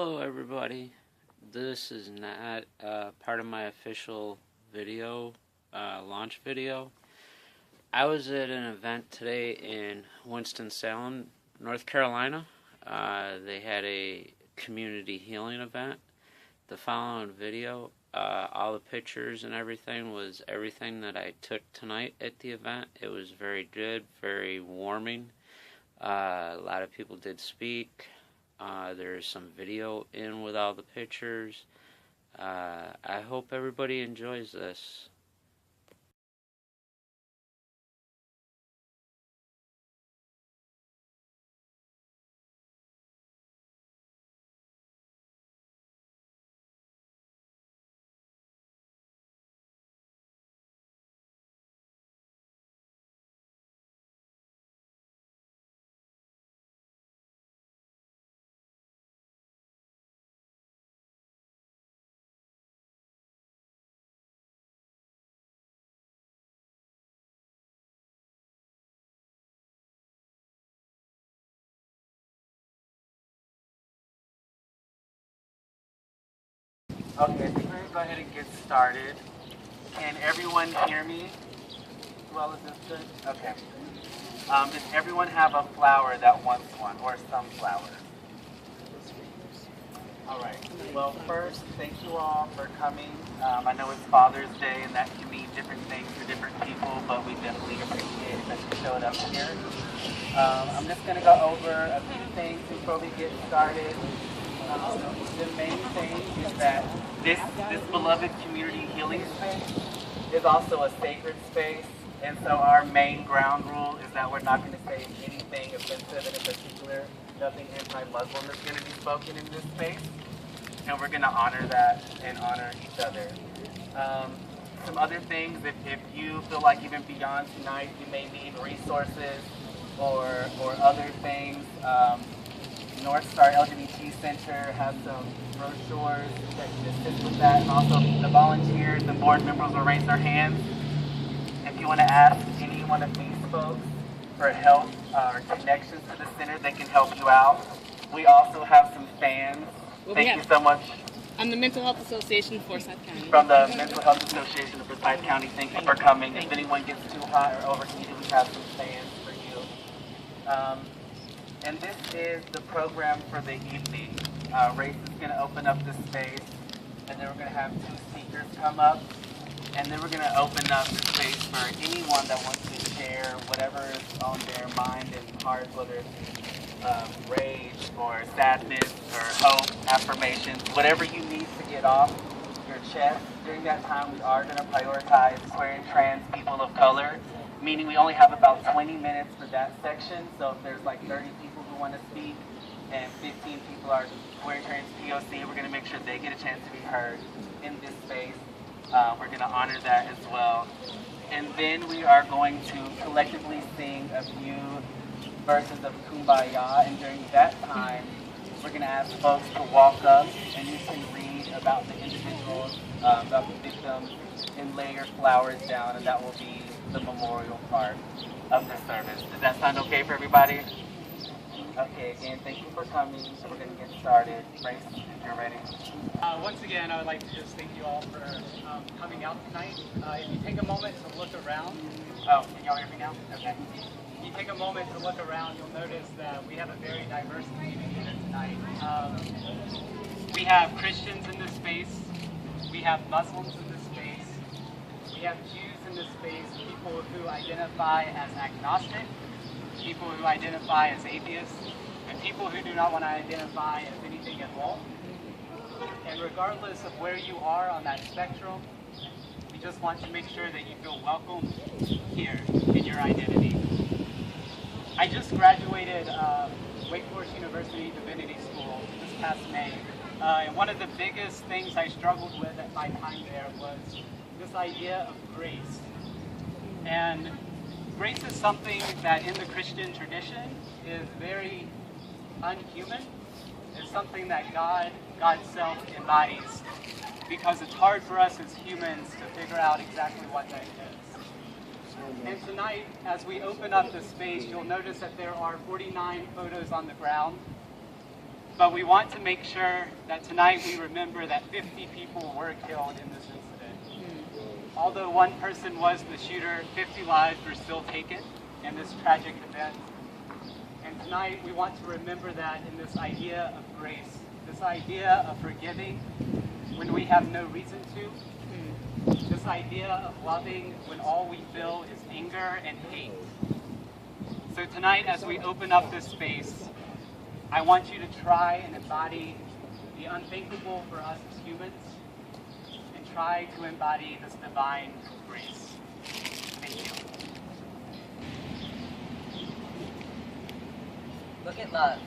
Hello everybody, this is not part of my official video, launch video. I was at an event today in Winston-Salem, North Carolina. They had a community healing event. The following video, all the pictures and everything was everything that I took tonight at the event. It was very good, very warming. A lot of people did speak. There's some video in with all the pictures. I hope everybody enjoys this. Okay, I think we're going to go ahead and get started. Can everyone hear me? Well, is this good? Okay. Does everyone have a flower that wants one, or some flowers? All right. Well, first, thank you all for coming. I know it's Father's Day, and that can mean different things for different people, but we definitely appreciate that you showed up here. I'm just going to go over a few things before we get started. The main thing is that this beloved community healing space is also a sacred space, and so our main ground rule is that we're not going to say anything offensive, and in particular, nothing anti-Muslim is going to be spoken in this space, and we're going to honor that and honor each other. Some other things, if you feel like even beyond tonight, you may need resources or other things. North Star LGBT Center has some brochures that can assist with that, and also the volunteers and board members will raise their hands. If you want to ask any one of these folks for help or connections to the center, they can help you out. We also have some fans. Thank you so much. I'm the Mental Health Association of Forsyth County. From the Mental Health Association of Forsyth County, thank you for coming. If anyone gets too hot or overheated, we have some fans for you. And this is the program for the evening. Race is going to open up the space, and then we're going to have two speakers come up, and then we're going to open up the space for anyone that wants to share whatever is on their mind and heart, whether it's rage or sadness or hope, affirmations, whatever you need to get off your chest. During that time, we are going to prioritize queer and trans people of color, meaning we only have about 20 minutes for that section. So if there's like 30 people who want to speak and 15 people are queer, trans, POC, we're going to make sure they get a chance to be heard in this space. We're going to honor that as well. And then we are going to collectively sing a few verses of Kumbaya, and during that time, we're going to ask folks to walk up and you can read about the individuals, about the victims, and lay your flowers down, and that will be the memorial part of the service. Does that sound okay for everybody? Okay, again, thank you for coming. So we're going to get started. Grace, if you're ready. Once again, I would like to just thank you all for coming out tonight. If you take a moment to look around. Oh, can y'all hear me now? Okay. If you take a moment to look around, you'll notice that we have a very diverse community here tonight. We have Christians in this space. We have Muslims in this space. We have Jews in this space, people who identify as agnostic, people who identify as atheists, and people who do not want to identify as anything at all. And regardless of where you are on that spectrum, we just want to make sure that you feel welcome here in your identity. I just graduated Wake Forest University Divinity School this past May, and one of the biggest things I struggled with at my time there was this idea of grace. And grace is something that in the Christian tradition is very unhuman. It's something that God's self embodies, because it's hard for us as humans to figure out exactly what that is. And tonight, as we open up the space, you'll notice that there are 49 photos on the ground. But we want to make sure that tonight we remember that 50 people were killed in this incident. Although one person was the shooter, 50 lives were still taken in this tragic event. And tonight we want to remember that in this idea of grace, this idea of forgiving when we have no reason to, this idea of loving when all we feel is anger and hate. So tonight, as we open up this space, I want you to try and embody the unthinkable for us as humans, and try to embody this divine grace. Thank you. Look at love,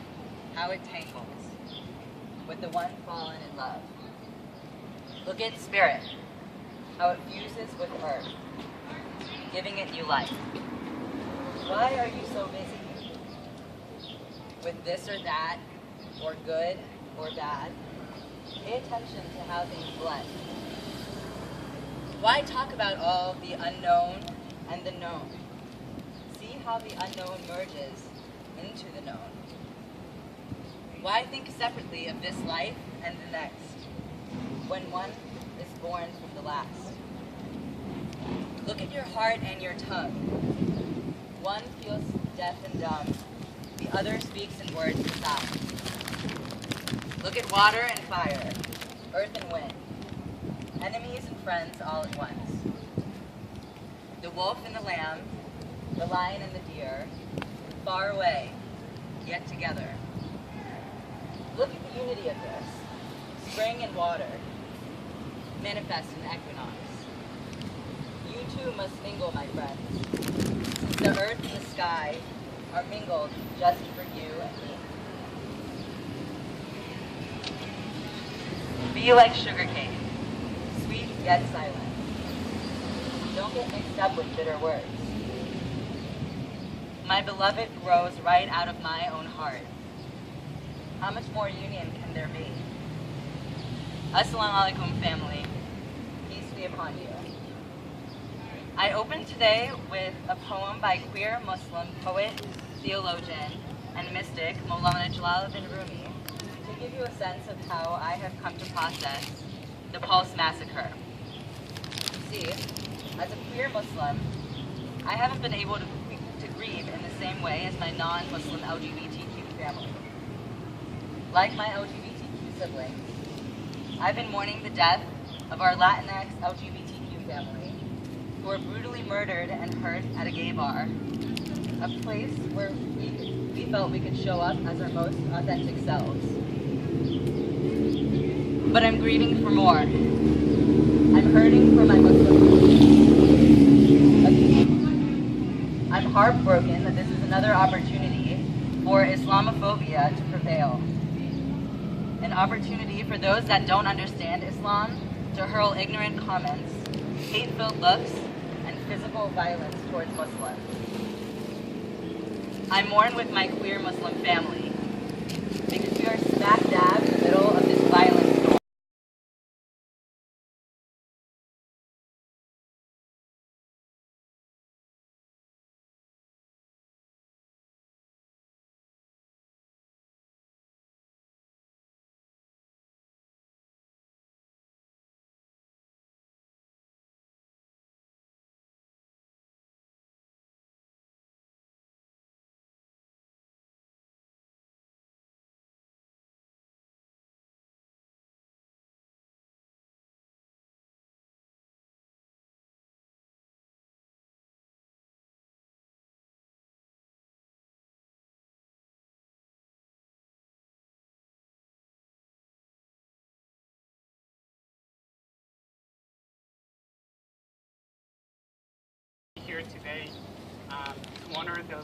how it tangles with the one fallen in love. Look at spirit, how it fuses with earth, giving it new life. Why are you so busy with this or that, or good or bad? Pay attention to how things blend. Why talk about all the unknown and the known? See how the unknown merges into the known. Why think separately of this life and the next, when one is born from the last? Look at your heart and your tongue. One feels deaf and dumb, the other speaks in words of sound. Look at water and fire, earth and wind, enemies and friends all at once. The wolf and the lamb, the lion and the deer, far away, yet together. Look at the unity of this, spring and water, manifest in equinox. You too must mingle, my friends, since the earth and the sky are mingled just for you and me. Be like sugarcane, sweet yet silent. Don't get mixed up with bitter words. My beloved grows right out of my own heart. How much more union can there be? Assalamu alaikum, family. Peace be upon you. I open today with a poem by queer Muslim poet, theologian, and mystic Maulana Jalaluddin Rumi to give you a sense of how I have come to process the Pulse massacre. See, as a queer Muslim, I haven't been able to grieve in the same way as my non-Muslim LGBTQ family. Like my LGBTQ siblings, I've been mourning the death of our Latinx LGBTQ family, who were brutally murdered and hurt at a gay bar, a place where we felt we could show up as our most authentic selves. But I'm grieving for more. I'm hurting for my Muslim roots. I'm heartbroken that this is another opportunity for Islamophobia to prevail. An opportunity for those that don't understand Islam to hurl ignorant comments, hate-filled looks, and physical violence towards Muslims. I mourn with my queer Muslim family because we are smack dab in the middle of this violent storm. Here today to honor the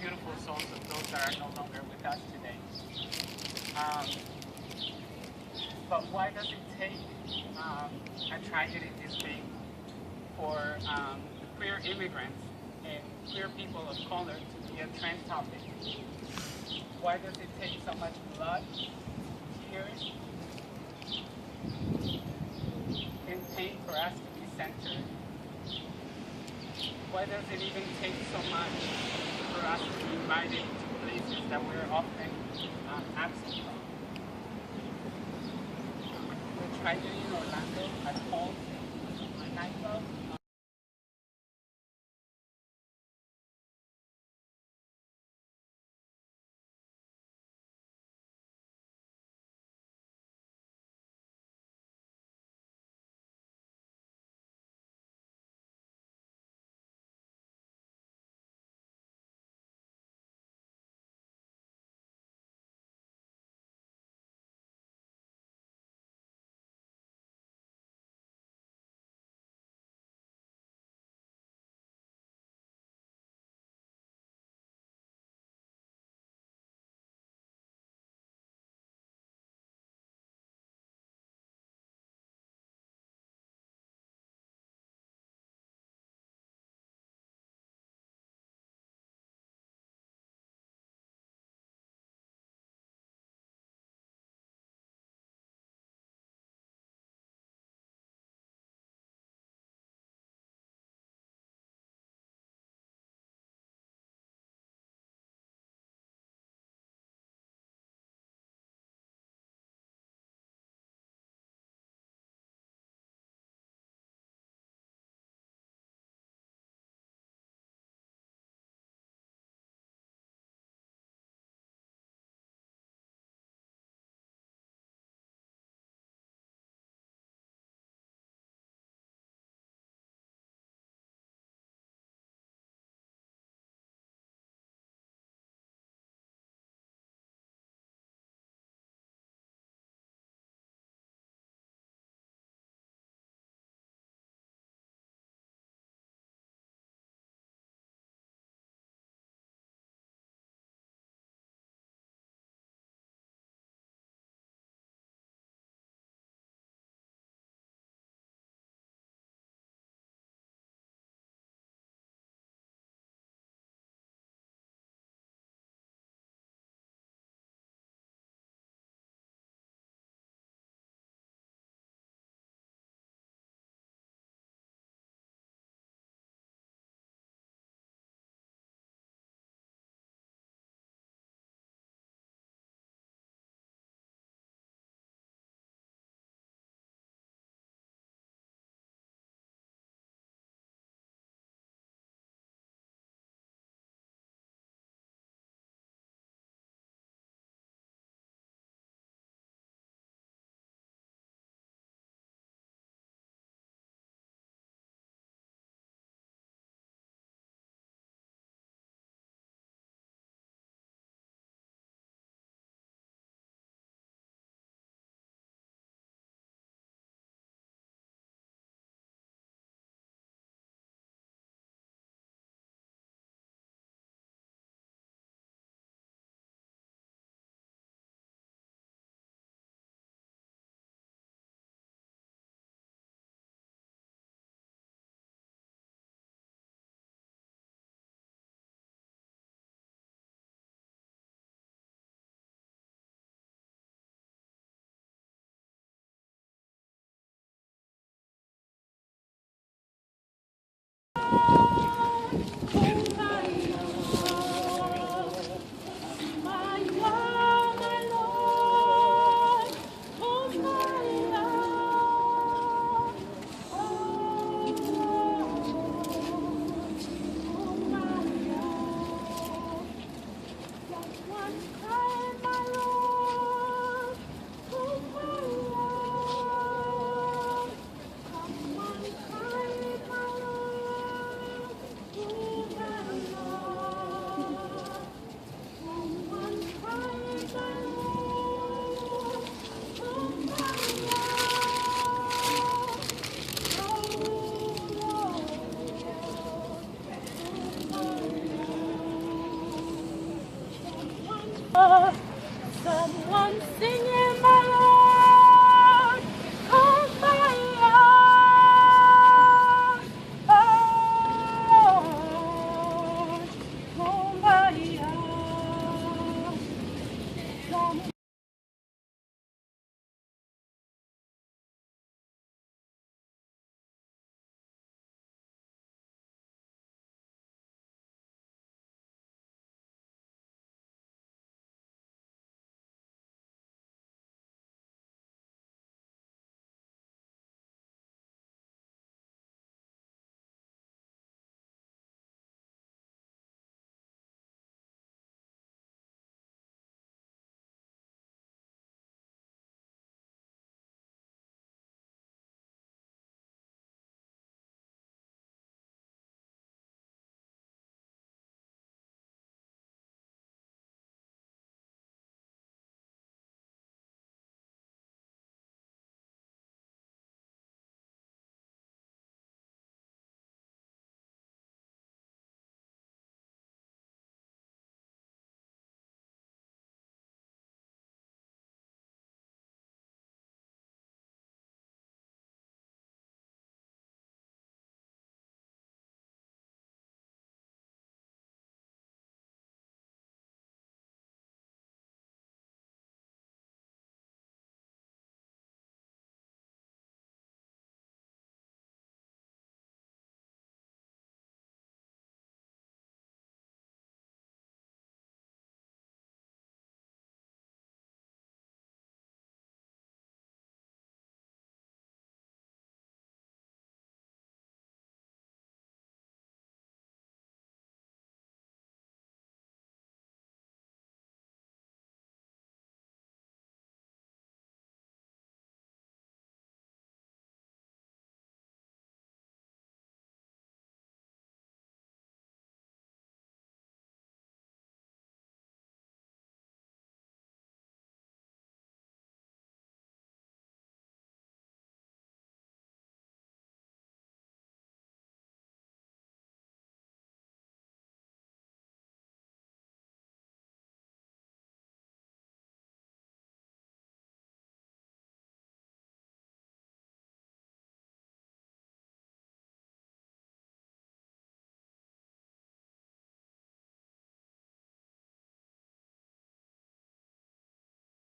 beautiful souls of those that are no longer with us today. But why does it take a tragedy this big for queer immigrants and queer people of color to be a trend topic? Why does it take so much blood, tears, and pain for us to be centered? Why does it even take so much for us to be invited to places that we're often absent from. We're thriving in Orlando at home, a nightclub. Someone singing.